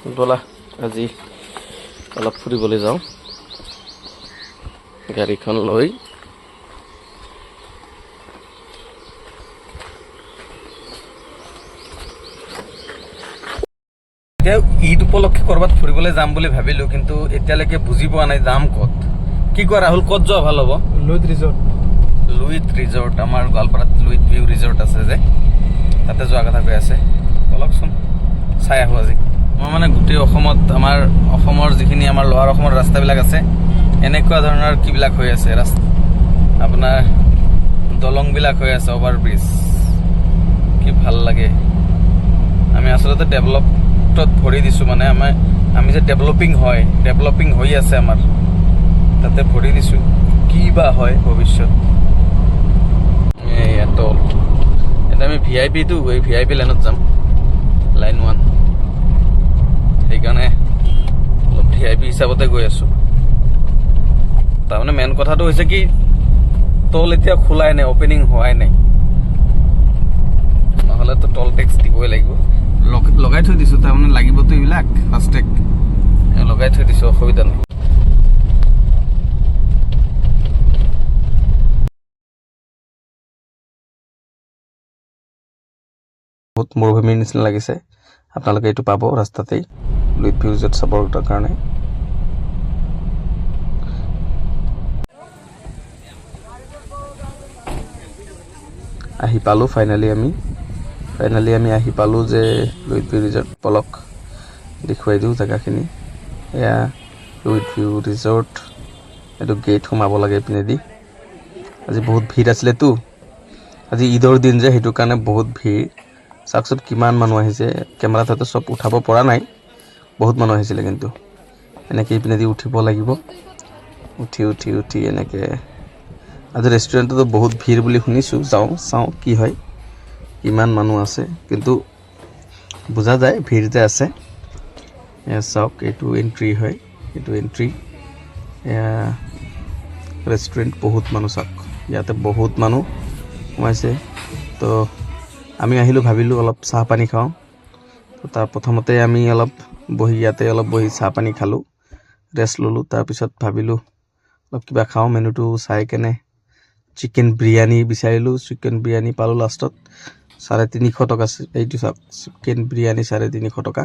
ব'লা আজি অলপ ফুৰিবলৈ যাওঁ গাড়ীখন লৈ। ঈদ উপলক্ষে ক'ৰবাত ফুৰিবলৈ যাম বুলি ভাবিলোঁ, কিন্তু এতিয়ালৈকে বুজি পোৱা নাই যাম ক'ত। কি কোৱা ৰাহুল, ক'ত যোৱা ভাল হ'ব? লুইত ৰিজৰ্ট। লুইত ৰিজৰ্ট, আমাৰ গোৱালপাৰাত লুইত ভিউ ৰিজৰ্ট আছে যে, তাতে যোৱা কথা কৈ আছে। ব'লকচোন চাই আহোঁ আজি। মই মানে গোটেই অসমত, আমাৰ অসমৰ যিখিনি আমাৰ লোৱাৰ অসমৰ ৰাস্তাবিলাক আছে, এনেকুৱা ধৰণৰ কিবিলাক হৈ আছে ৰাস্তা, আপোনাৰ দলংবিলাক হৈ আছে, অভাৰব্ৰিজ, কি ভাল লাগে। আমি আচলতে ডেভেলপত ভৰি দিছোঁ, মানে আমি যে ডেভেলপিং হৈ আছে আমাৰ, তাতে ভৰি দিছোঁ। কি বা হয় ভৱিষ্যত। এয়াতো এতিয়া আমি VIP-টো এই VIP লাইনত যাম, লাইন 1। সেইকাৰণে অলপ VIP হিচাপতে গৈ আছোঁ। তাৰমানে মেইন কথাটো হৈছে কি, টল এতিয়া খোলাই নাই, অপেনিং হোৱাই নাই, নহ'লেতো টল টেক্স দিবই লাগিব। লগাই থৈ দিছোঁ, তাৰমানে লাগিবতো এইবিলাক ফাষ্টেগ লগাই থৈ দিছোঁ, অসুবিধা নাই। বহুত মৰুভূমিৰ নিচিনা লাগিছে। আপোনালোকে এইটো পাব ৰাস্তাতেই, লুইত ভিউ ৰিজৰ্ট চাবৰ কাৰণে। আহি পালোঁ ফাইনেলি আমি আহি পালোঁ যে লুইত ভিউ ৰিজৰ্ট। পলক দেখুৱাই দিওঁ জেগাখিনি। এয়া লুইত ভিউ ৰিজৰ্ট, এইটো গেট সোমাব লাগে এইপিনেদি। আজি বহুত ভিৰ আছিলেতো, আজি ঈদৰ দিন যে, সেইটো কাৰণে বহুত ভিৰ। চাওকচোন কিমান মানুহ আহিছে, কেমেৰাত হয়তো চব উঠাব পৰা নাই, বহুত মানুহ আহিছিলে। কিন্তু এনেকৈ এইপিনেদি উঠিব লাগিব, উঠি এনেকৈ। আজি ৰেষ্টুৰেণ্টতো বহুত ভিৰ বুলি শুনিছোঁ, চাওঁ কি হয়, কিমান মানুহ আছে, কিন্তু বুজা যায় ভিৰ যে আছে। এয়া চাওক, এইটো এণ্ট্ৰি হয়, এইটো এণ্ট্ৰি। এয়া ৰেষ্টুৰেণ্ট, বহুত মানুহ চাওক, ইয়াতে বহুত মানুহ সোমাইছে। তো আমি আহিলোঁ, ভাবিলোঁ অলপ চাহ পানী খাওঁ। তো তাৰ প্ৰথমতে আমি অলপ ইয়াতে বহি চাহ পানী খালোঁ, ৰেষ্ট ল'লোঁ। তাৰপিছত ভাবিলোঁ অলপ কিবা খাওঁ, মেনুটো চাই কেনে চিকেন বিৰিয়ানী বিচাৰিলোঁ। চিকেন বিৰিয়ানী পালোঁ লাষ্টত, 350 টকা। এইটো চাওক, চিকেন বিৰিয়ানী 350 টকা।